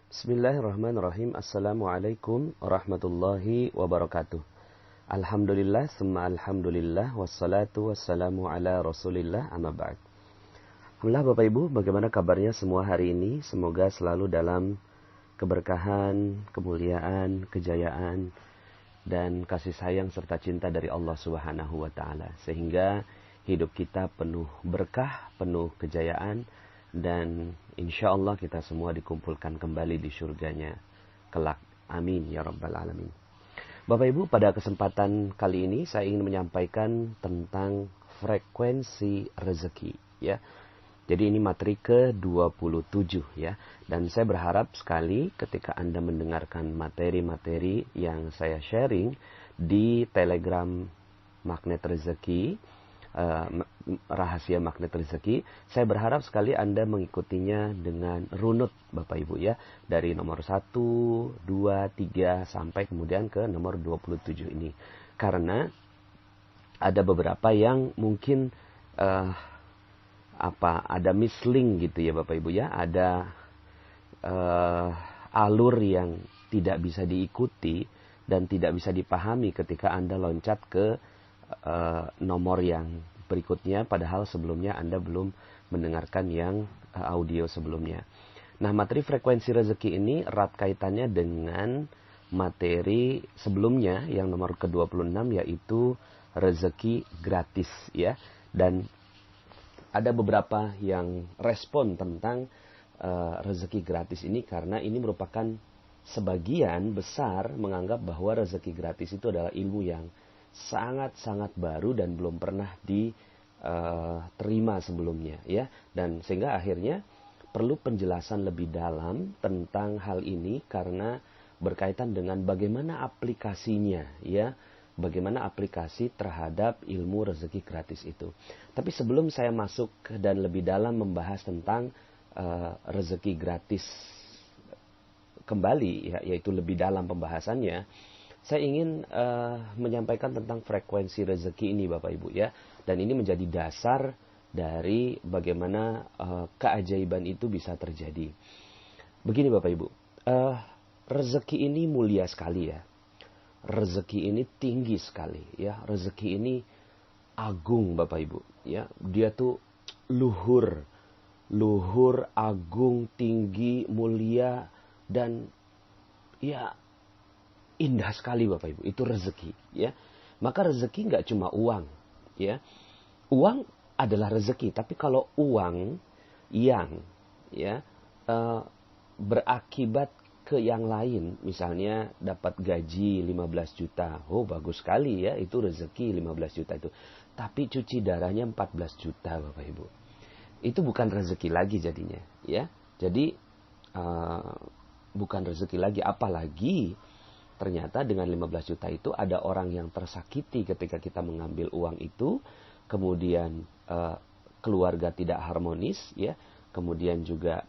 Bismillahirrahmanirrahim. Assalamualaikum warahmatullahi wabarakatuh. Alhamdulillah, summa alhamdulillah, wassalatu wassalamu ala rasulillah, amma ba'd. Alhamdulillah Bapak Ibu, bagaimana kabarnya semua hari ini? Semoga selalu dalam keberkahan, kemuliaan, kejayaan, dan kasih sayang serta cinta dari Allah Subhanahu wa Ta'ala. Sehingga hidup kita penuh berkah, penuh kejayaan, dan insya Allah kita semua dikumpulkan kembali di surganya kelak. Amin ya rabbal alamin. Bapak Ibu, pada kesempatan kali ini saya ingin menyampaikan tentang frekuensi rezeki ya. Jadi ini materi ke-27 ya. Dan saya berharap sekali ketika Anda mendengarkan materi-materi yang saya sharing di Telegram Magnet Rezeki, rahasia magnet rezeki, saya berharap sekali Anda mengikutinya dengan runut Bapak Ibu ya, dari nomor 1, 2, 3 sampai kemudian ke nomor 27 ini. Karena ada beberapa yang mungkin ada mislink gitu ya Bapak Ibu ya, ada alur yang tidak bisa diikuti dan tidak bisa dipahami ketika Anda loncat ke nomor yang berikutnya, padahal sebelumnya Anda belum mendengarkan yang audio sebelumnya. Nah, materi frekuensi rezeki ini erat kaitannya dengan materi sebelumnya yang nomor ke-26, yaitu rezeki gratis ya. Dan ada beberapa yang respon tentang rezeki gratis ini karena ini merupakan sebagian besar menganggap bahwa rezeki gratis itu adalah ilmu yang sangat-sangat baru dan belum pernah diterima sebelumnya ya, dan sehingga akhirnya perlu penjelasan lebih dalam tentang hal ini karena berkaitan dengan bagaimana aplikasinya ya, bagaimana aplikasi terhadap ilmu rezeki gratis itu. Tapi sebelum saya masuk dan lebih dalam membahas tentang rezeki gratis kembali ya, yaitu lebih dalam pembahasannya, saya ingin menyampaikan tentang frekuensi rezeki ini Bapak Ibu ya. Dan ini menjadi dasar dari bagaimana keajaiban itu bisa terjadi. Begini Bapak Ibu, rezeki ini mulia sekali ya. Rezeki ini tinggi sekali ya. Rezeki ini agung Bapak Ibu ya. Dia tuh luhur, agung, tinggi, mulia, dan ya indah sekali Bapak Ibu, itu rezeki ya. Maka rezeki nggak cuma uang ya. Uang adalah rezeki, tapi kalau uang yang ya berakibat ke yang lain, misalnya dapat gaji 15 juta, oh bagus sekali ya, itu rezeki 15 juta itu. Tapi cuci darahnya 14 juta Bapak Ibu, itu bukan rezeki lagi jadinya ya. Jadi bukan rezeki lagi, apalagi ternyata dengan 15 juta itu ada orang yang tersakiti ketika kita mengambil uang itu, kemudian keluarga tidak harmonis ya, kemudian juga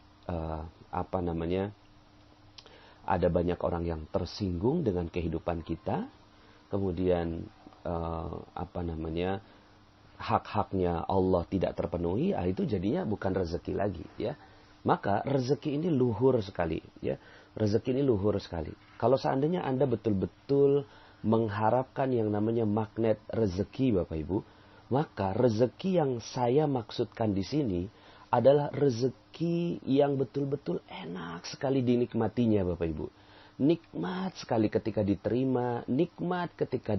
ada banyak orang yang tersinggung dengan kehidupan kita, kemudian hak-haknya Allah tidak terpenuhi, itu jadinya bukan rezeki lagi ya. Maka rezeki ini luhur sekali ya. Rezeki ini luhur sekali. Kalau seandainya Anda betul-betul mengharapkan yang namanya magnet rezeki Bapak Ibu, maka rezeki yang saya maksudkan di sini adalah rezeki yang betul-betul enak sekali dinikmatinya Bapak Ibu. Nikmat sekali ketika diterima, nikmat ketika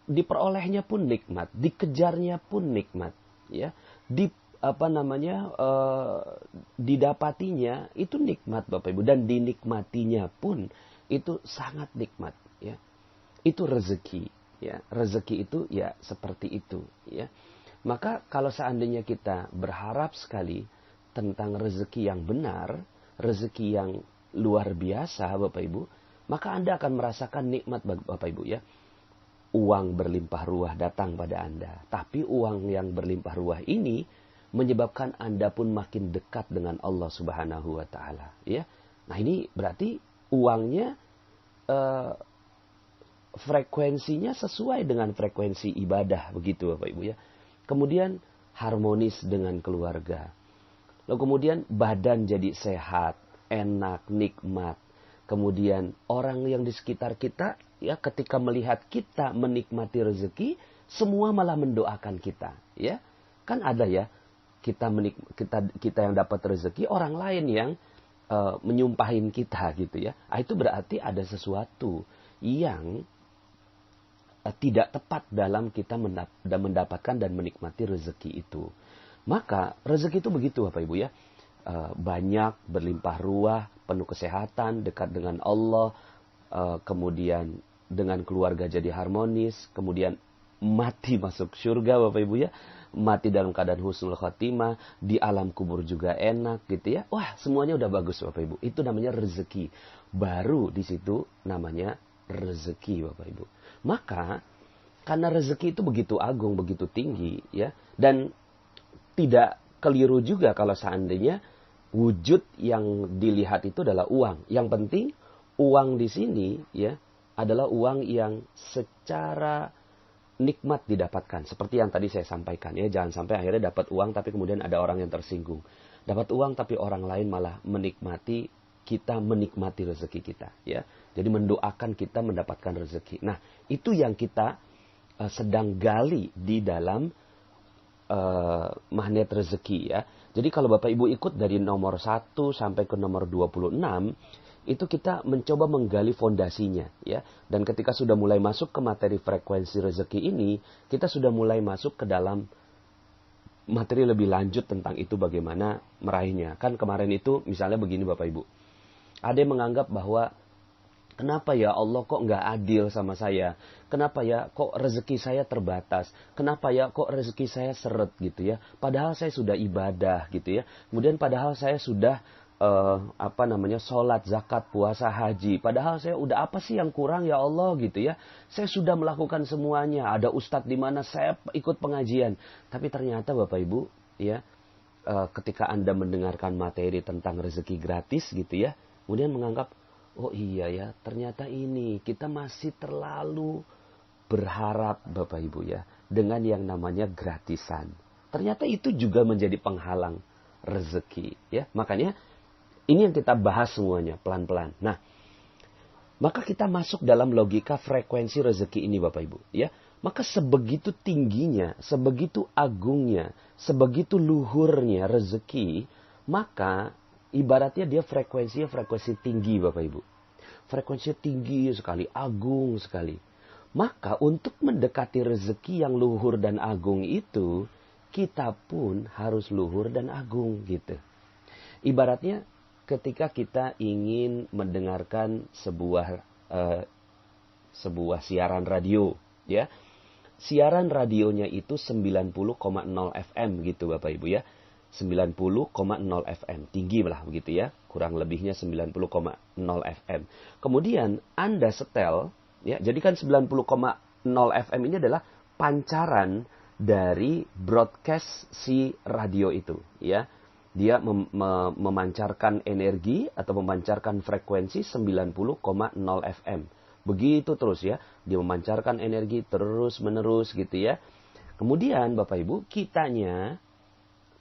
diperolehnya pun nikmat, dikejarnya pun nikmat ya. Didapatinya itu nikmat Bapak Ibu, dan dinikmatinya pun itu sangat nikmat ya. Itu rezeki ya. Rezeki itu ya seperti itu ya. Maka kalau seandainya kita berharap sekali tentang rezeki yang benar, rezeki yang luar biasa Bapak Ibu, maka Anda akan merasakan nikmat Bapak Ibu ya. Uang berlimpah ruah datang pada Anda, tapi uang yang berlimpah ruah ini menyebabkan Anda pun makin dekat dengan Allah Subhanahu wa Ta'ala ya. Nah, ini berarti uangnya frekuensinya sesuai dengan frekuensi ibadah, begitu Bapak Ibu ya. Kemudian harmonis dengan keluarga. Lalu kemudian badan jadi sehat, enak, nikmat. Kemudian orang yang di sekitar kita ya ketika melihat kita menikmati rezeki, semua malah mendoakan kita, ya. Kan ada ya, kita yang dapat rezeki, orang lain yang menyumpahin kita gitu ya. Itu berarti ada sesuatu yang tidak tepat dalam kita mendapatkan dan menikmati rezeki itu. Maka rezeki itu begitu Bapak Ibu ya. Banyak, berlimpah ruah, penuh kesehatan, dekat dengan Allah, kemudian dengan keluarga jadi harmonis, kemudian mati masuk surga Bapak Ibu ya. Mati dalam keadaan husnul khotimah, di alam kubur juga enak gitu ya. Wah, semuanya udah bagus Bapak Ibu. Itu namanya rezeki. Baru di situ namanya rezeki Bapak Ibu. Maka karena rezeki itu begitu agung, begitu tinggi ya, dan tidak keliru juga kalau seandainya wujud yang dilihat itu adalah uang. Yang penting uang di sini ya adalah uang yang secara nikmat didapatkan. Seperti yang tadi saya sampaikan ya, jangan sampai akhirnya dapat uang tapi kemudian ada orang yang tersinggung. Dapat uang tapi orang lain malah menikmati, kita menikmati rezeki kita ya. Jadi mendoakan kita mendapatkan rezeki. Nah, itu yang kita sedang gali di dalam magnet rezeki ya. Jadi kalau Bapak Ibu ikut dari nomor 1 sampai ke nomor 26, itu kita mencoba menggali fondasinya ya. Dan ketika sudah mulai masuk ke materi frekuensi rezeki ini, kita sudah mulai masuk ke dalam materi lebih lanjut tentang itu bagaimana meraihnya. Kan kemarin itu misalnya begini Bapak Ibu. Ada yang menganggap bahwa kenapa ya Allah kok nggak adil sama saya? Kenapa ya kok rezeki saya terbatas? Kenapa ya kok rezeki saya seret gitu ya? Padahal saya sudah ibadah gitu ya. Kemudian padahal saya sudah sholat, zakat, puasa, haji. Padahal saya udah apa sih yang kurang ya Allah gitu ya. Saya sudah melakukan semuanya. Ada ustadz di mana saya ikut pengajian. Tapi ternyata Bapak Ibu ya, ketika Anda mendengarkan materi tentang rezeki gratis gitu ya, kemudian menganggap, oh iya ya, ternyata ini kita masih terlalu berharap Bapak Ibu ya dengan yang namanya gratisan. Ternyata itu juga menjadi penghalang rezeki ya. Makanya ini yang kita bahas semuanya pelan-pelan. Nah, maka kita masuk dalam logika frekuensi rezeki ini Bapak Ibu ya. Maka sebegitu tingginya, sebegitu agungnya, sebegitu luhurnya rezeki, maka ibaratnya dia frekuensi tinggi Bapak Ibu. Frekuensinya tinggi sekali, agung sekali. Maka untuk mendekati rezeki yang luhur dan agung itu, kita pun harus luhur dan agung gitu. Ibaratnya ketika kita ingin mendengarkan sebuah siaran radio ya. Siaran radionya itu 90,0 FM gitu Bapak Ibu ya. 90,0 FM. Tinggi lah begitu ya. Kurang lebihnya 90,0 FM. Kemudian Anda setel, ya, jadi kan 90,0 FM ini adalah pancaran dari broadcast si radio itu. Ya. Dia memancarkan energi atau memancarkan frekuensi 90,0 FM. Begitu terus ya. Dia memancarkan energi terus-menerus gitu ya. Kemudian Bapak Ibu, kitanya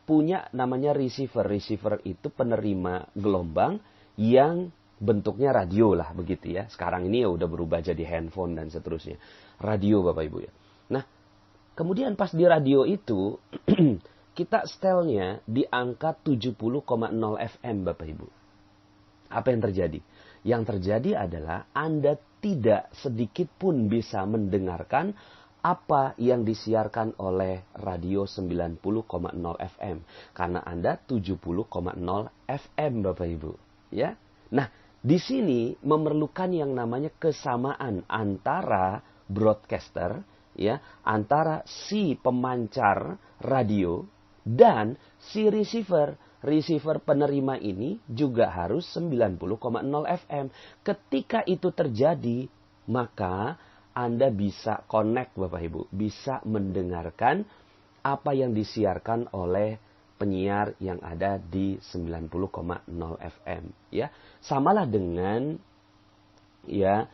punya namanya receiver. Receiver itu penerima gelombang yang bentuknya radio lah begitu ya. Sekarang ini ya udah berubah jadi handphone dan seterusnya. Radio Bapak Ibu ya. Nah, kemudian pas di radio itu kita setelnya di angka 70,0 FM Bapak Ibu. Apa yang terjadi? Yang terjadi adalah Anda tidak sedikit pun bisa mendengarkan apa yang disiarkan oleh radio 90,0 FM. Karena Anda 70,0 FM Bapak Ibu. Ya. Nah, di sini memerlukan yang namanya kesamaan antara broadcaster, ya, antara si pemancar radio dan si receiver. Receiver penerima ini juga harus 90,0 FM. Ketika itu terjadi, maka Anda bisa connect Bapak Ibu. Bisa mendengarkan apa yang disiarkan oleh penyiar yang ada di 90,0 FM. Ya, samalah dengan ya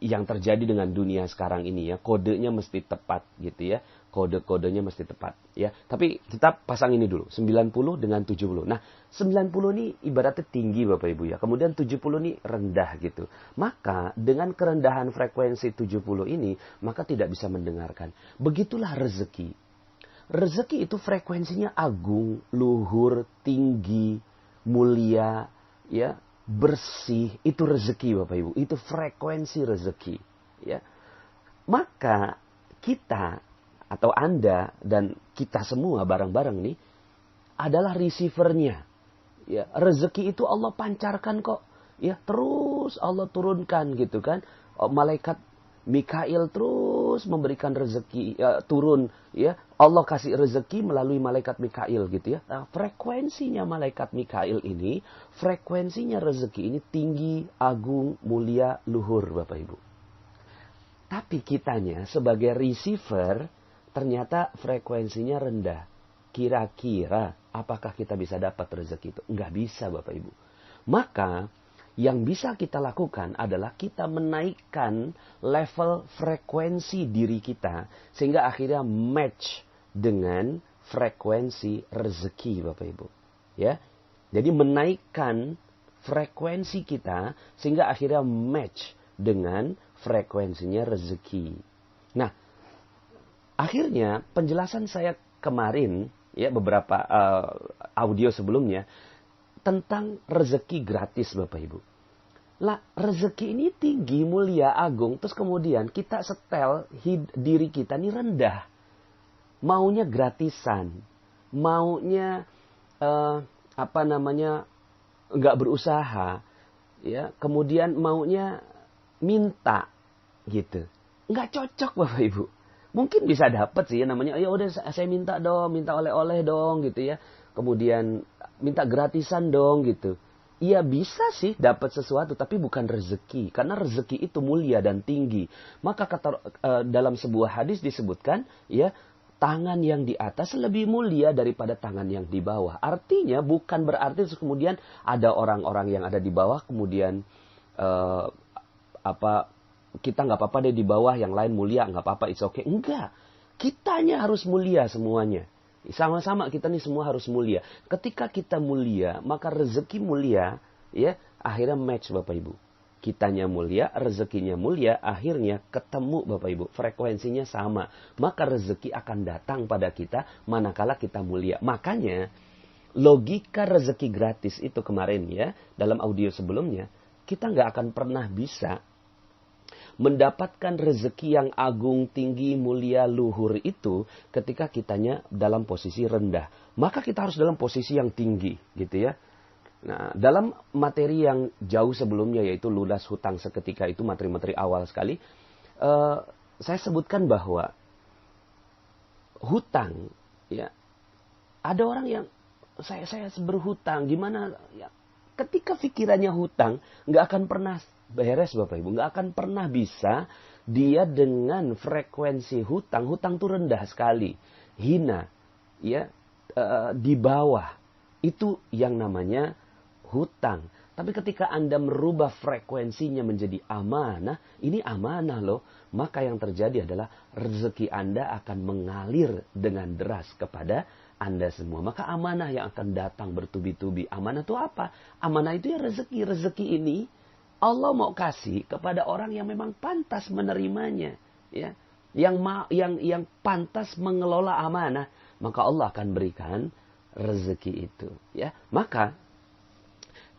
yang terjadi dengan dunia sekarang ini ya. Kodenya mesti tepat gitu ya. kode-kodenya mesti tepat ya. Tapi kita pasang ini dulu, 90 dengan 70. Nah, 90 ini ibaratnya tinggi Bapak Ibu ya. Kemudian 70 ini rendah gitu. Maka dengan kerendahan frekuensi 70 ini, maka tidak bisa mendengarkan. Begitulah rezeki. Rezeki itu frekuensinya agung, luhur, tinggi, mulia, ya, bersih. Itu rezeki Bapak Ibu. Itu frekuensi rezeki, ya. Maka kita atau Anda dan kita semua bareng-bareng nih adalah receivernya. Ya, rezeki itu Allah pancarkan kok. Ya, terus Allah turunkan gitu kan. Malaikat Mikail terus memberikan rezeki turun ya. Allah kasih rezeki melalui malaikat Mikail gitu ya. Nah, frekuensinya malaikat Mikail ini, frekuensinya rezeki ini tinggi, agung, mulia, luhur Bapak Ibu. Tapi kitanya sebagai receiver ternyata frekuensinya rendah. Kira-kira apakah kita bisa dapat rezeki itu? Enggak bisa Bapak Ibu. Maka yang bisa kita lakukan adalah kita menaikkan level frekuensi diri kita. Sehingga akhirnya match dengan frekuensi rezeki Bapak Ibu. Ya. Jadi menaikkan frekuensi kita sehingga akhirnya match dengan frekuensinya rezeki. Nah, akhirnya penjelasan saya kemarin ya beberapa audio sebelumnya tentang rezeki gratis Bapak Ibu. Lah rezeki ini tinggi, mulia, agung, terus kemudian kita setel diri kita ini rendah. Maunya gratisan, maunya nggak berusaha, ya, kemudian maunya minta gitu. Nggak cocok Bapak Ibu. Mungkin bisa dapat sih namanya, ya udah saya minta dong, minta oleh-oleh dong gitu ya. Kemudian minta gratisan dong gitu. Iya bisa sih dapat sesuatu tapi bukan rezeki. Karena rezeki itu mulia dan tinggi. Maka dalam sebuah hadis disebutkan ya, tangan yang di atas lebih mulia daripada tangan yang di bawah. Artinya bukan berarti kemudian ada orang-orang yang ada di bawah kemudian kita nggak apa-apa deh di bawah, yang lain mulia, nggak apa-apa, it's okay. Enggak. Kitanya harus mulia semuanya. Sama-sama kita nih semua harus mulia. Ketika kita mulia, maka rezeki mulia, ya, akhirnya match Bapak Ibu. Kitanya mulia, rezekinya mulia, akhirnya ketemu Bapak Ibu. Frekuensinya sama. Maka rezeki akan datang pada kita manakala kita mulia. Makanya, logika rezeki gratis itu kemarin ya, dalam audio sebelumnya, kita nggak akan pernah bisa mendapatkan rezeki yang agung, tinggi, mulia, luhur itu ketika kitanya dalam posisi rendah. Maka kita harus dalam posisi yang tinggi gitu ya. Nah, dalam materi yang jauh sebelumnya yaitu lunas hutang seketika itu materi-materi awal sekali. Saya sebutkan bahwa hutang ya, ada orang yang saya berhutang gimana ya, ketika pikirannya hutang nggak akan pernah beres Bapak Ibu, nggak akan pernah bisa dia dengan frekuensi hutang itu rendah sekali, hina, ya, di bawah, itu yang namanya hutang. Tapi ketika Anda merubah frekuensinya menjadi amanah, ini amanah loh, maka yang terjadi adalah rezeki Anda akan mengalir dengan deras kepada Anda semua. Maka amanah yang akan datang bertubi-tubi. Amanah itu apa? Amanah itu ya rezeki. Rezeki ini Allah mau kasih kepada orang yang memang pantas menerimanya, ya, yang pantas mengelola amanah, maka Allah akan berikan rezeki itu, ya. Maka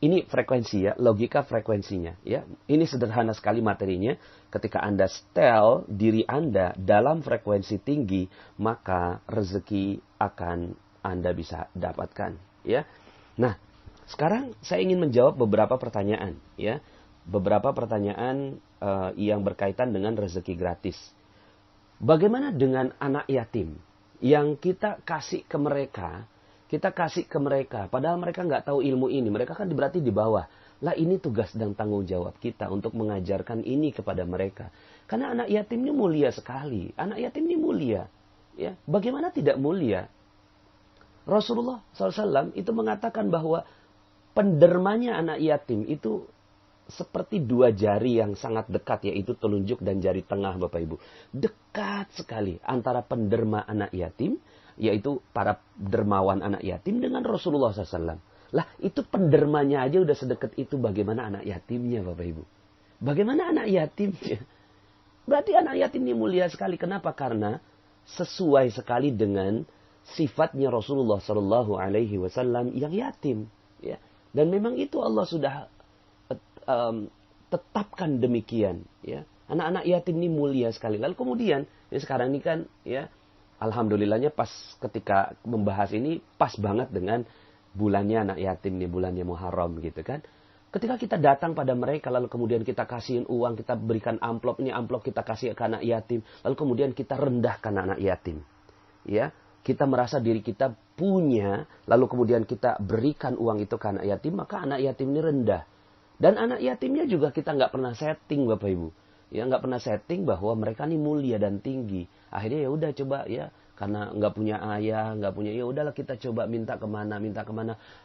ini frekuensi ya, logika frekuensinya, ya. Ini sederhana sekali materinya. Ketika Anda setel diri Anda dalam frekuensi tinggi, maka rezeki akan Anda bisa dapatkan, ya. Nah, sekarang saya ingin menjawab beberapa pertanyaan, ya. Beberapa pertanyaan yang berkaitan dengan rezeki gratis. Bagaimana dengan anak yatim yang kita kasih ke mereka, padahal mereka nggak tahu ilmu ini, mereka kan berarti di bawah. Lah ini tugas dan tanggung jawab kita untuk mengajarkan ini kepada mereka. Karena anak yatim ini mulia sekali, anak yatim ini mulia. Ya, bagaimana tidak mulia? Rasulullah SAW itu mengatakan bahwa pendermanya anak yatim itu seperti dua jari yang sangat dekat, yaitu telunjuk dan jari tengah, Bapak Ibu. Dekat sekali antara penderma anak yatim, yaitu para dermawan anak yatim, dengan Rasulullah SAW. Lah, itu pendermanya aja udah sedekat itu, bagaimana anak yatimnya, Bapak Ibu? Bagaimana anak yatimnya? Berarti anak yatim ini mulia sekali. Kenapa? Karena sesuai sekali dengan sifatnya Rasulullah SAW yang yatim. Ya. Dan memang itu Allah sudah tetapkan demikian, ya. Anak-anak yatim ini mulia sekali. Lalu kemudian ya sekarang ini kan, ya, alhamdulillahnya pas ketika membahas ini pas banget dengan bulannya anak yatim nih, bulannya Muharram gitu kan. Ketika kita datang pada mereka, lalu kemudian kita kasihin uang, kita berikan amplop, ini amplop kita kasih ke anak yatim, lalu kemudian kita rendahkan anak yatim, ya. Kita merasa diri kita punya, lalu kemudian kita berikan uang itu ke anak yatim, maka anak yatim ini rendah. Dan anak yatimnya juga kita nggak pernah setting, Bapak Ibu. Ya, nggak pernah setting bahwa mereka ini mulia dan tinggi. Akhirnya ya udah coba, ya, karena nggak punya ayah, nggak punya, ya udahlah kita coba minta kemana.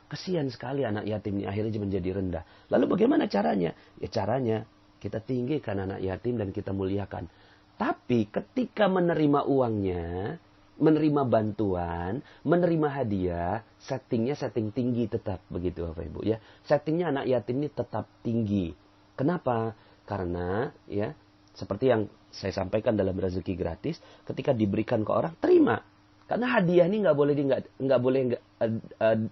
Kesian sekali anak yatim ini akhirnya menjadi rendah. Lalu bagaimana caranya? Ya caranya kita tinggikan anak yatim dan kita muliakan. Tapi ketika menerima uangnya, menerima bantuan, menerima hadiah, settingnya setting tinggi tetap, begitu Bapak Ibu, ya. Settingnya anak yatim ini tetap tinggi. Kenapa? Karena, ya, seperti yang saya sampaikan dalam rezeki gratis, ketika diberikan ke orang, terima. Karena hadiah ini nggak boleh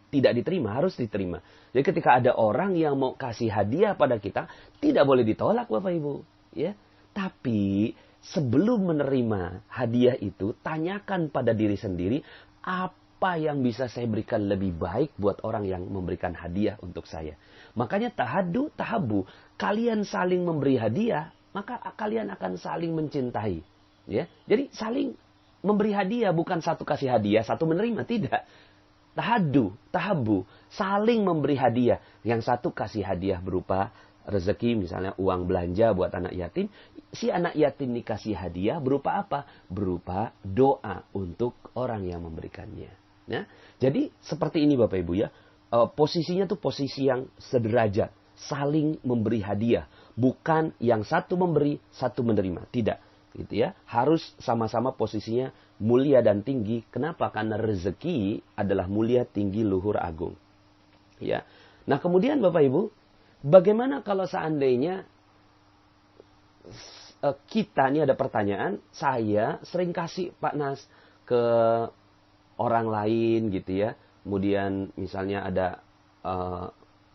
tidak diterima, harus diterima. Jadi ketika ada orang yang mau kasih hadiah pada kita, tidak boleh ditolak, Bapak Ibu, ya. Tapi sebelum menerima hadiah itu, tanyakan pada diri sendiri, apa yang bisa saya berikan lebih baik buat orang yang memberikan hadiah untuk saya. Makanya tahabu, kalian saling memberi hadiah, maka kalian akan saling mencintai. Ya, jadi saling memberi hadiah, bukan satu kasih hadiah, satu menerima, tidak. Tahabu, saling memberi hadiah. Yang satu kasih hadiah berupa rezeki, misalnya uang belanja buat anak yatim. Si anak yatim dikasih hadiah berupa apa? Berupa doa untuk orang yang memberikannya. Nah, jadi seperti ini Bapak Ibu, ya. Posisinya tuh posisi yang sederajat. Saling memberi hadiah. Bukan yang satu memberi, satu menerima. Tidak. Gitu ya. Harus sama-sama posisinya mulia dan tinggi. Kenapa? Karena rezeki adalah mulia, tinggi, luhur, agung. Ya. Nah kemudian Bapak Ibu, bagaimana kalau seandainya kita, ini ada pertanyaan, saya sering kasih Pak Nas ke orang lain gitu ya. Kemudian misalnya ada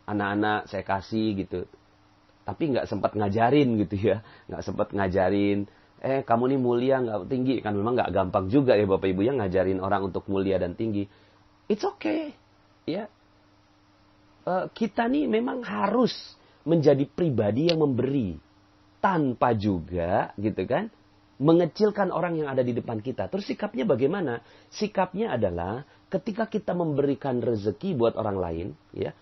anak-anak saya kasih gitu. Tapi nggak sempat ngajarin gitu ya. Nggak sempat ngajarin, kamu nih mulia nggak tinggi. Kan memang nggak gampang juga ya Bapak Ibu yang ngajarin orang untuk mulia dan tinggi. It's okay. Ya. Kita nih memang harus menjadi pribadi yang memberi. Tanpa juga gitu kan mengecilkan orang yang ada di depan kita. Terus sikapnya bagaimana? Sikapnya adalah ketika kita memberikan rezeki buat orang lain, ya.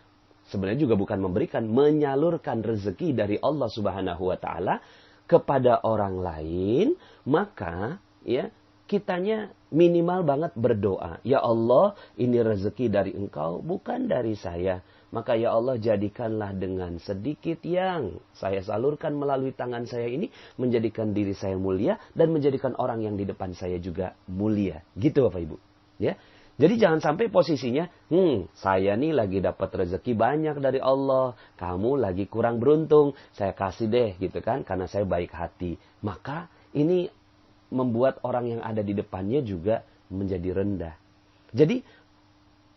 Sebenarnya juga bukan memberikan, menyalurkan rezeki dari Allah Subhanahu wa taala kepada orang lain, maka ya kitanya minimal banget berdoa. Ya Allah, ini rezeki dari Engkau, bukan dari saya. Maka ya Allah, jadikanlah dengan sedikit yang saya salurkan melalui tangan saya ini, menjadikan diri saya mulia, dan menjadikan orang yang di depan saya juga mulia. Gitu Bapak Ibu. Ya. Jadi jangan sampai posisinya, saya nih lagi dapat rezeki banyak dari Allah, kamu lagi kurang beruntung, saya kasih deh gitu kan, karena saya baik hati. Maka ini membuat orang yang ada di depannya juga menjadi rendah. Jadi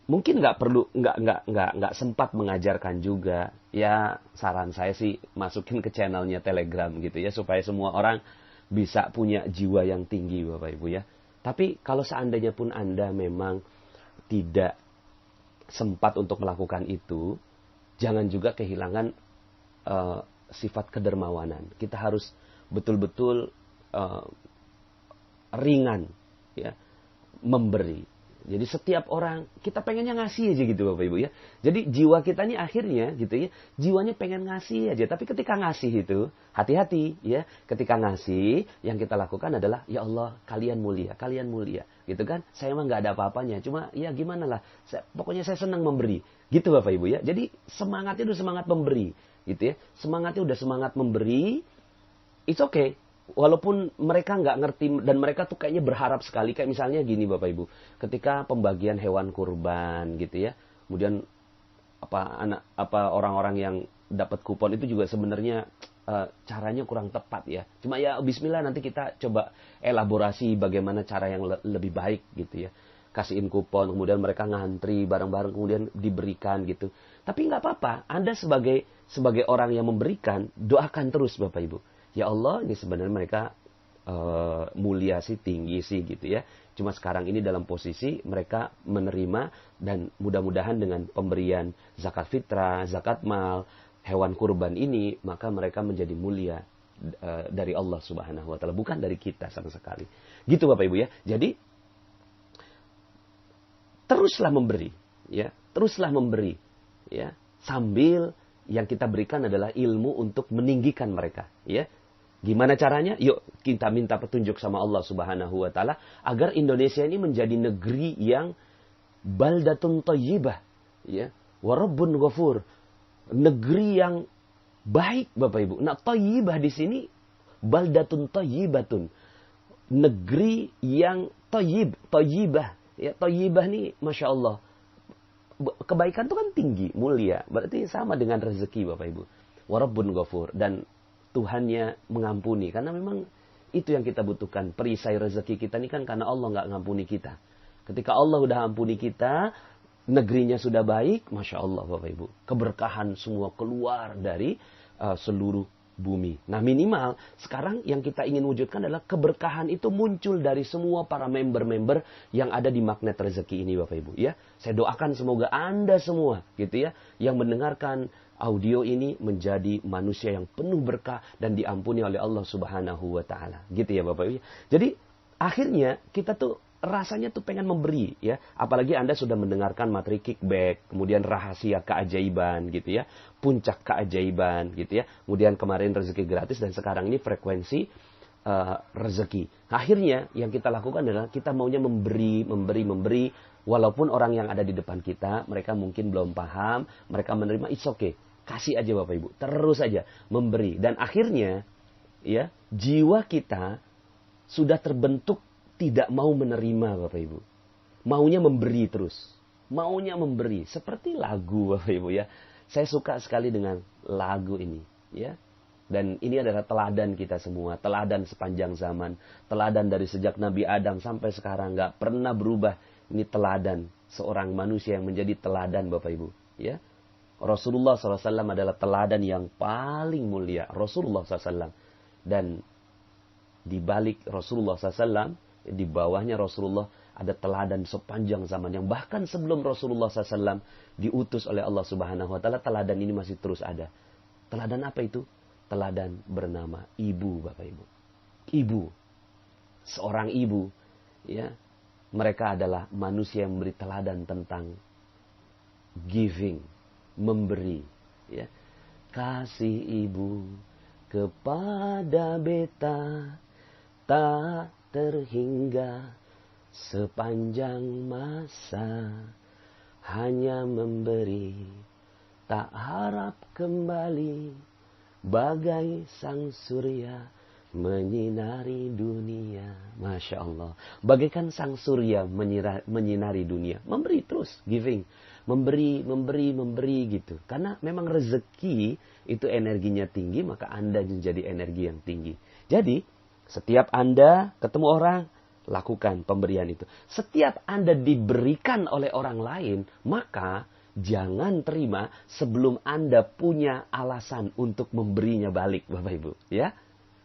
mungkin nggak sempat mengajarkan juga. Ya saran saya sih masukin ke channelnya Telegram gitu ya, supaya semua orang bisa punya jiwa yang tinggi Bapak Ibu ya. Tapi kalau seandainya pun Anda memang tidak sempat untuk melakukan itu, jangan juga kehilangan sifat kedermawanan. Kita harus betul-betul ringan ya memberi. Jadi setiap orang, kita pengennya ngasih aja gitu Bapak Ibu ya. Jadi jiwa kita ini akhirnya gitu ya, jiwanya pengen ngasih aja. Tapi ketika ngasih itu, hati-hati ya. Ketika ngasih, yang kita lakukan adalah, ya Allah kalian mulia. Gitu kan, saya emang gak ada apa-apanya. Cuma ya gimana lah, pokoknya saya senang memberi. Gitu Bapak Ibu ya. Jadi semangatnya udah semangat memberi. Gitu ya, semangatnya udah semangat memberi, it's okay. Walaupun mereka nggak ngerti dan mereka tuh kayaknya berharap sekali, kayak misalnya gini Bapak Ibu, ketika pembagian hewan kurban gitu ya, kemudian orang-orang yang dapat kupon itu juga sebenarnya caranya kurang tepat ya. Cuma ya Bismillah, nanti kita coba elaborasi bagaimana cara yang lebih baik gitu ya. Kasihin kupon, kemudian mereka ngantri bareng-bareng, kemudian diberikan gitu. Tapi nggak apa-apa, Anda sebagai orang yang memberikan, doakan terus Bapak Ibu. Ya Allah, ini sebenarnya mereka mulia sih, tinggi sih gitu ya. Cuma sekarang ini dalam posisi mereka menerima, dan mudah-mudahan dengan pemberian zakat fitrah, zakat mal, hewan kurban ini, maka mereka menjadi mulia dari Allah Subhanahu wa taala, bukan dari kita sama sekali. Gitu Bapak Ibu ya. Jadi teruslah memberi ya, sambil yang kita berikan adalah ilmu untuk meninggikan mereka ya. Gimana caranya? Yuk kita minta petunjuk sama Allah Subhanahu wa taala agar Indonesia ini menjadi negeri yang baldatun thayyibah ya, wa rabbun ghafur. Negeri yang baik Bapak Ibu. Nah, thayyibah di sini baldatun thayyibatun. Negeri yang thayyibah ya, thayyibah nih Masya Allah. Kebaikan itu kan tinggi, mulia. Berarti sama dengan rezeki Bapak Ibu. Wa rabbun ghafur, dan Tuhannya mengampuni. Karena memang itu yang kita butuhkan. Perisai rezeki kita ini kan karena Allah nggak ngampuni kita. Ketika Allah udah ampuni kita, negerinya sudah baik, Masya Allah Bapak Ibu. Keberkahan semua keluar dari seluruh bumi. Nah minimal sekarang yang kita ingin wujudkan adalah keberkahan itu muncul dari semua para member-member yang ada di magnet rezeki ini Bapak Ibu ya. Saya doakan semoga Anda semua gitu ya, yang mendengarkan audio ini menjadi manusia yang penuh berkah dan diampuni oleh Allah Subhanahu wa taala. Gitu ya Bapak Ibu. Jadi akhirnya kita tuh rasanya tuh pengen memberi ya. Apalagi Anda sudah mendengarkan materi kickback, kemudian rahasia keajaiban gitu ya, puncak keajaiban gitu ya. Kemudian kemarin rezeki gratis, dan sekarang ini frekuensi rezeki. Akhirnya yang kita lakukan adalah kita maunya memberi. Walaupun orang yang ada di depan kita, mereka mungkin belum paham, mereka menerima, it's okay. Kasih aja Bapak Ibu, terus aja memberi. Dan akhirnya ya, jiwa kita sudah terbentuk tidak mau menerima Bapak Ibu. Maunya memberi terus. Maunya memberi. Seperti lagu Bapak Ibu ya. Saya suka sekali dengan lagu ini ya. Dan ini adalah teladan kita semua. Teladan sepanjang zaman. Teladan dari sejak Nabi Adam sampai sekarang. Gak pernah berubah. Ini teladan. Seorang manusia yang menjadi teladan Bapak Ibu ya. Rasulullah SAW adalah teladan yang paling mulia. Rasulullah SAW. Dan di balik Rasulullah SAW, di bawahnya Rasulullah, ada teladan sepanjang zaman. Yang bahkan sebelum Rasulullah SAW diutus oleh Allah Subhanahu wa taala, teladan ini masih terus ada. Teladan apa itu? Teladan bernama ibu Bapak Ibu. Ibu. Seorang ibu. Ya. Mereka adalah manusia yang memberi teladan tentang giving. Memberi ya. Kasih ibu kepada beta tak terhingga sepanjang masa, hanya memberi tak harap kembali, bagai sang surya menyinari dunia. Masya Allah. Bagaikan sang surya menyinari dunia. Memberi terus, giving. Memberi gitu. Karena memang rezeki itu energinya tinggi, maka Anda menjadi energi yang tinggi. Jadi, setiap Anda ketemu orang, lakukan pemberian itu. Setiap Anda diberikan oleh orang lain, maka jangan terima sebelum Anda punya alasan untuk memberinya balik, Bapak Ibu. Ya.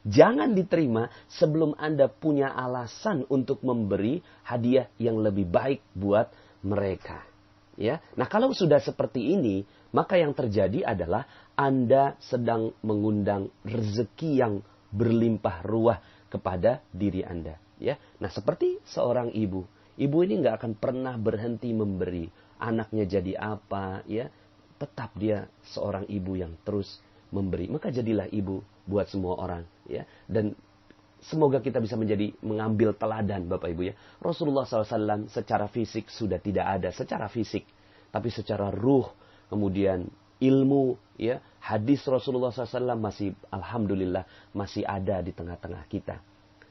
Jangan diterima sebelum Anda punya alasan untuk memberi hadiah yang lebih baik buat mereka. Ya. Nah, kalau sudah seperti ini, maka yang terjadi adalah Anda sedang mengundang rezeki yang berlimpah ruah kepada diri Anda. Ya. Nah, seperti seorang ibu Ibu ini nggak akan pernah berhenti memberi. Anaknya jadi apa, ya, tetap dia seorang ibu yang terus memberi. Maka jadilah ibu buat semua orang, ya. Dan semoga kita bisa mengambil teladan, Bapak Ibu, ya. Rasulullah SAW secara fisik sudah tidak ada, secara fisik, tapi secara ruh, kemudian ilmu, ya, hadis Rasulullah SAW masih, alhamdulillah, masih ada di tengah-tengah kita.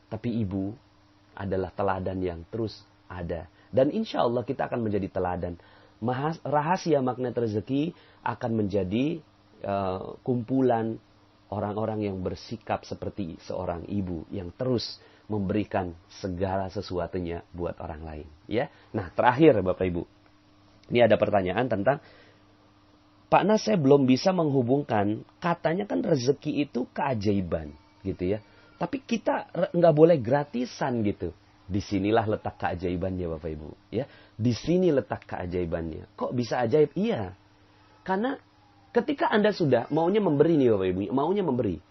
Tapi ibu adalah teladan yang terus ada. Dan insya Allah kita akan menjadi teladan. Rahasia magnet rezeki akan menjadi kumpulan orang-orang yang bersikap seperti seorang ibu yang terus memberikan segala sesuatunya buat orang lain. Ya, nah terakhir Bapak Ibu, ini ada pertanyaan tentang Pak Nas, saya belum bisa menghubungkan, katanya kan rezeki itu keajaiban, gitu ya. Tapi kita nggak boleh gratisan gitu. Disinilah letak keajaibannya Bapak Ibu, ya. Di sini letak keajaibannya. Kok bisa ajaib? Iya, karena ketika Anda sudah maunya memberi nih Bapak Ibu, maunya memberi.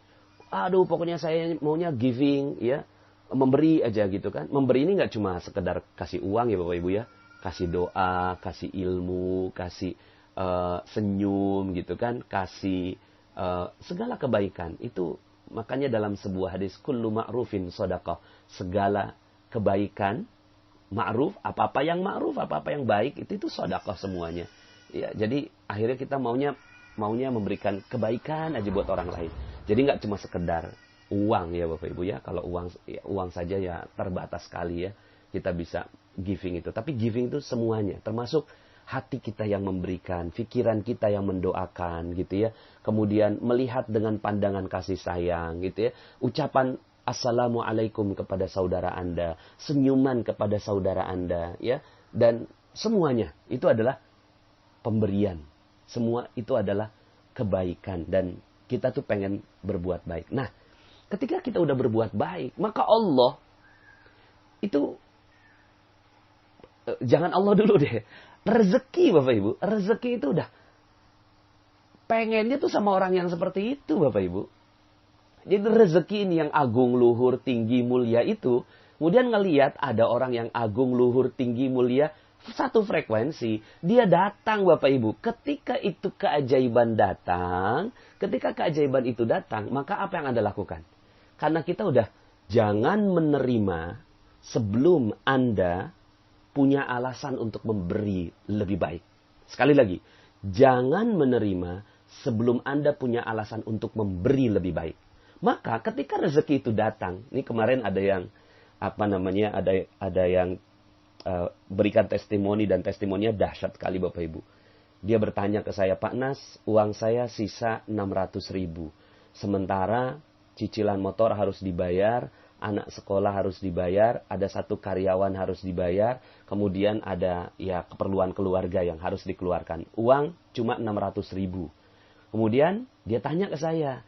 Aduh, pokoknya saya maunya giving, ya, memberi aja gitu kan. Memberi ini nggak cuma sekedar kasih uang ya Bapak Ibu, ya. Kasih doa, kasih ilmu, kasih senyum gitu kan, kasih segala kebaikan. Itu makanya dalam sebuah hadis, kullu ma'rufin shadaqah, segala kebaikan ma'ruf, apa-apa yang ma'ruf, apa-apa yang baik itu sedekah semuanya. Ya, jadi akhirnya kita maunya memberikan kebaikan aja buat orang lain. Jadi nggak cuma sekedar uang ya Bapak Ibu, ya. Kalau uang saja ya terbatas sekali, ya. Kita bisa giving itu, tapi giving itu semuanya, termasuk hati kita yang memberikan, pikiran kita yang mendoakan gitu ya. Kemudian melihat dengan pandangan kasih sayang gitu ya. Ucapan Assalamualaikum kepada saudara Anda, senyuman kepada saudara Anda, ya, dan semuanya itu adalah pemberian. Semua itu adalah kebaikan dan kita tuh pengen berbuat baik. Nah, ketika kita udah berbuat baik, maka Allah itu jangan Allah dulu deh. Rezeki Bapak Ibu, rezeki itu udah pengennya tuh sama orang yang seperti itu Bapak Ibu. Jadi rezeki ini yang agung, luhur, tinggi, mulia itu, kemudian ngelihat ada orang yang agung, luhur, tinggi, mulia, satu frekuensi, dia datang Bapak Ibu. Ketika itu keajaiban datang, maka apa yang Anda lakukan? Karena kita udah, jangan menerima sebelum Anda punya alasan untuk memberi lebih baik. Sekali lagi, jangan menerima sebelum Anda punya alasan untuk memberi lebih baik. Maka ketika rezeki itu datang, ini kemarin ada yang ada yang berikan testimoni dan testimoninya dahsyat sekali Bapak Ibu. Dia bertanya ke saya, Pak Nas, uang saya sisa 600.000. Sementara cicilan motor harus dibayar, anak sekolah harus dibayar, ada satu karyawan harus dibayar, kemudian ada ya keperluan keluarga yang harus dikeluarkan. Uang cuma 600.000. Kemudian dia tanya ke saya,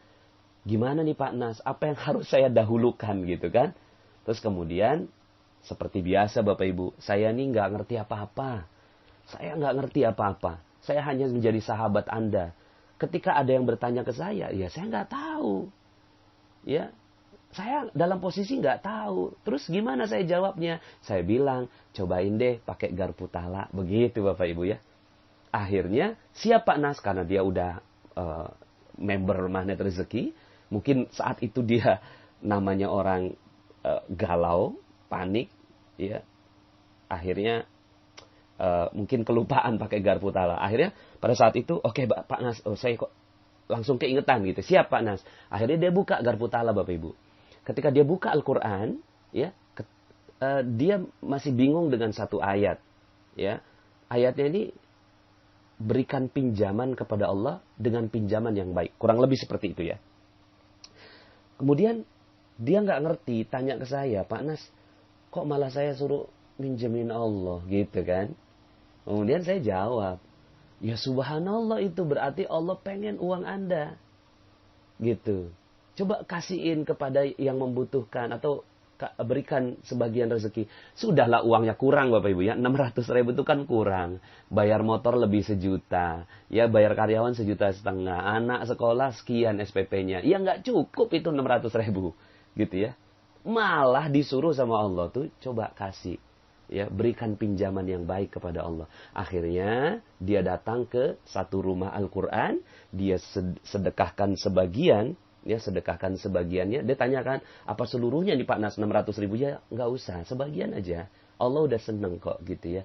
gimana nih Pak Nas, apa yang harus saya dahulukan gitu kan? Terus kemudian seperti biasa Bapak Ibu, saya nih nggak ngerti apa-apa. Saya hanya menjadi sahabat Anda. Ketika ada yang bertanya ke saya, ya saya nggak tahu. Ya, saya dalam posisi nggak tahu. Terus gimana saya jawabnya? Saya bilang, cobain deh pakai garpu tala. Begitu Bapak Ibu ya. Akhirnya siap Pak Nas, karena dia udah member magnet rezeki. Mungkin saat itu dia namanya orang galau, panik, ya. Akhirnya mungkin kelupaan pakai garpu tala. Akhirnya pada saat itu, oke, Pak Nas, saya kok langsung keingetan gitu. Siap Pak Nas. Akhirnya dia buka garpu tala Bapak Ibu. Ketika dia buka Al-Quran, ya, dia masih bingung dengan satu ayat. Ya, ayatnya ini berikan pinjaman kepada Allah dengan pinjaman yang baik. Kurang lebih seperti itu ya. Kemudian dia nggak ngerti, tanya ke saya, Pak Nas, kok malah saya suruh minjemin Allah gitu kan? Kemudian saya jawab, ya subhanallah, itu berarti Allah pengen uang Anda. Gitu. Coba kasihin kepada yang membutuhkan atau berikan sebagian rezeki. Sudahlah uangnya kurang Bapak Ibu ya. 600.000 itu kan kurang. Bayar motor lebih 1 juta. Ya bayar karyawan 1,5 juta. Anak sekolah sekian SPP-nya. Ya nggak cukup itu 600.000. Gitu ya. Malah disuruh sama Allah tuh coba kasih. Ya, berikan pinjaman yang baik kepada Allah. Akhirnya dia datang ke satu rumah Al-Quran, dia sedekahkan sebagian, ya sedekahkan sebagiannya. Dia tanyakan, apa seluruhnya nih Pak Nas 600.000? Ya nggak usah, sebagian aja. Allah udah seneng kok gitu ya.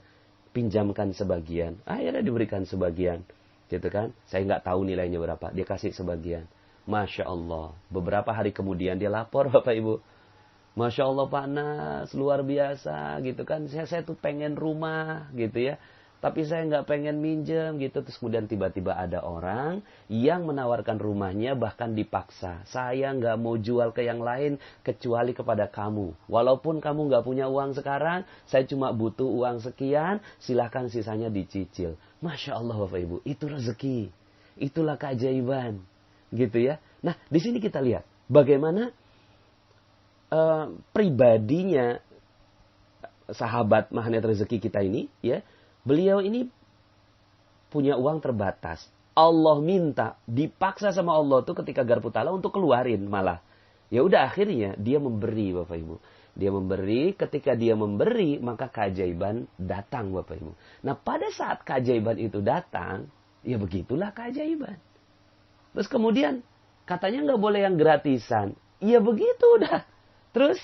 Pinjamkan sebagian. Akhirnya diberikan sebagian, gitu kan? Saya nggak tahu nilainya berapa. Dia kasih sebagian. Masya Allah. Beberapa hari kemudian dia lapor Bapak Ibu. Masya Allah Pak Nas, luar biasa gitu kan. Saya tuh pengen rumah gitu ya. Tapi saya nggak pengen minjem gitu. Terus kemudian tiba-tiba ada orang yang menawarkan rumahnya bahkan dipaksa. Saya nggak mau jual ke yang lain kecuali kepada kamu. Walaupun kamu nggak punya uang sekarang, saya cuma butuh uang sekian, silahkan sisanya dicicil. Masya Allah Bapak Ibu, itu rezeki. Itulah keajaiban. Gitu ya. Nah di sini kita lihat bagaimana pribadinya sahabat magnet rezeki kita ini, ya, beliau ini punya uang terbatas. Allah minta, dipaksa sama Allah tuh ketika garpu tala untuk keluarin malah. Ya udah akhirnya dia memberi Bapak Ibu. Dia memberi, ketika dia memberi maka keajaiban datang Bapak Ibu. Nah pada saat keajaiban itu datang, ya begitulah keajaiban. Terus kemudian katanya nggak boleh yang gratisan. Ya begitu udah. Terus,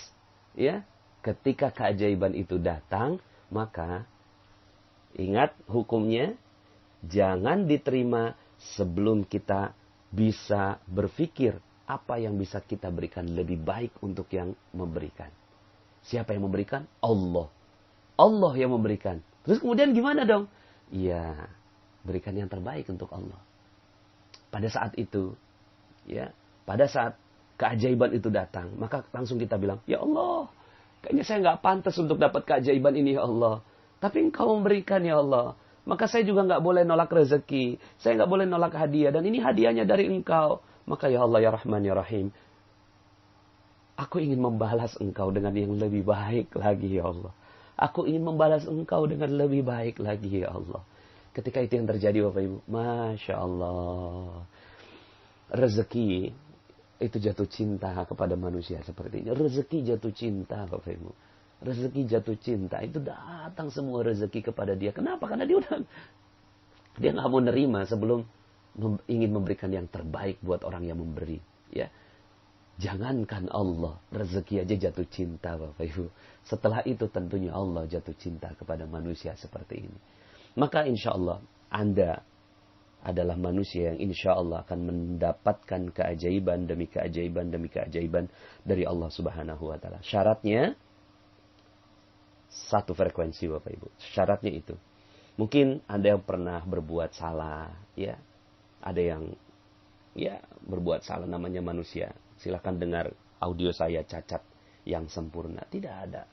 ya, ketika keajaiban itu datang, maka ingat hukumnya, jangan diterima sebelum kita bisa berpikir apa yang bisa kita berikan lebih baik untuk yang memberikan. Siapa yang memberikan? Allah. Allah yang memberikan. Terus kemudian gimana dong? Ya, berikan yang terbaik untuk Allah. Pada saat itu, ya, pada saat keajaiban itu datang, maka langsung kita bilang, ya Allah, kayaknya saya nggak pantas untuk dapat keajaiban ini ya Allah. Tapi Engkau memberikan ya Allah. Maka saya juga nggak boleh nolak rezeki. Saya nggak boleh nolak hadiah. Dan ini hadiahnya dari Engkau. Maka ya Allah ya Rahman ya Rahim. Aku ingin membalas Engkau dengan yang lebih baik lagi ya Allah. Aku ingin membalas Engkau dengan lebih baik lagi ya Allah. Ketika itu yang terjadi Bapak Ibu. Masya Allah. Rezeki itu jatuh cinta kepada manusia seperti ini. Rezeki jatuh cinta Bapak Ibu. Rezeki jatuh cinta. Itu datang semua rezeki kepada dia. Kenapa? Karena dia nggak mau nerima sebelum ingin memberikan yang terbaik buat orang yang memberi. Ya, jangankan Allah, rezeki aja jatuh cinta Bapak Ibu. Setelah itu tentunya Allah jatuh cinta kepada manusia seperti ini. Maka insya Allah Anda adalah manusia yang insya Allah akan mendapatkan keajaiban demi keajaiban demi keajaiban dari Allah Subhanahu wa Ta'ala. Syaratnya satu frekuensi Bapak Ibu. Syaratnya itu. Mungkin Anda yang pernah berbuat salah, ya. Ada yang ya berbuat salah, namanya manusia. Silahkan dengar audio saya cacat yang sempurna. Tidak ada.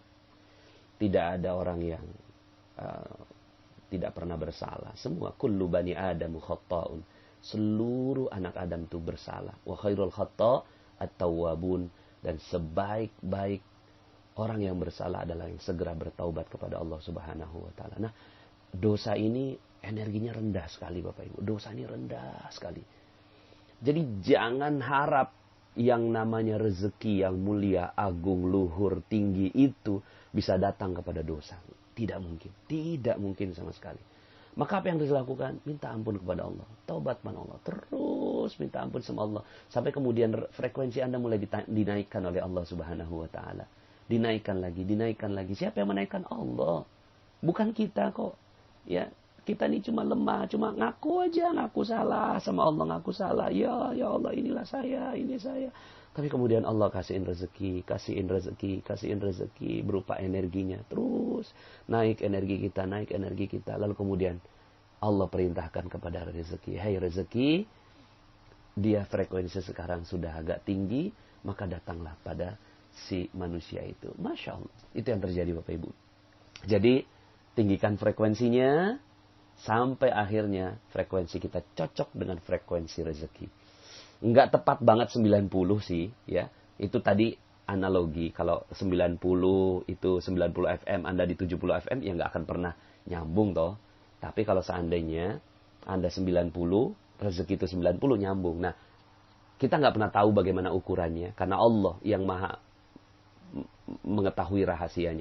Tidak ada orang yang tidak pernah bersalah. Semua kullu bani Adam khata'un. Seluruh anak Adam itu bersalah. Wa khairul khata' at-tawwabun. Dan sebaik-baik orang yang bersalah adalah yang segera bertaubat kepada Allah Subhanahu wa Ta'ala. Nah, dosa ini energinya rendah sekali Bapak Ibu. Dosa ini rendah sekali. Jadi jangan harap yang namanya rezeki yang mulia, agung, luhur, tinggi itu bisa datang kepada dosa. Tidak mungkin. Tidak mungkin sama sekali. Maka apa yang harus dilakukan? Minta ampun kepada Allah. Taubat kepada Allah. Terus minta ampun sama Allah. Sampai kemudian frekuensi Anda mulai dinaikkan oleh Allah Subhanahu wa Ta'ala. Dinaikkan lagi, dinaikkan lagi. Siapa yang menaikkan? Allah. Bukan kita kok. Ya, kita ini cuma lemah, cuma ngaku aja, ngaku salah sama Allah, ngaku salah. Ya Allah, inilah saya, ini saya. Tapi kemudian Allah kasihin rezeki, kasihin rezeki, kasihin rezeki berupa energinya. Terus naik energi kita, naik energi kita. Lalu kemudian Allah perintahkan kepada rezeki. Hai rezeki, dia frekuensi sekarang sudah agak tinggi, maka datanglah pada si manusia itu. Masya Allah. Itu yang terjadi Bapak Ibu. Jadi tinggikan frekuensinya sampai akhirnya frekuensi kita cocok dengan frekuensi rezeki. Enggak tepat banget 90 sih, ya. Itu tadi analogi. Kalau 90 itu 90 FM, Anda di 70 FM, ya nggak akan pernah nyambung toh. Tapi kalau seandainya Anda 90, rezeki itu 90 nyambung. Nah, kita nggak pernah tahu bagaimana ukurannya. Karena Allah yang maha mengetahui rahasianya.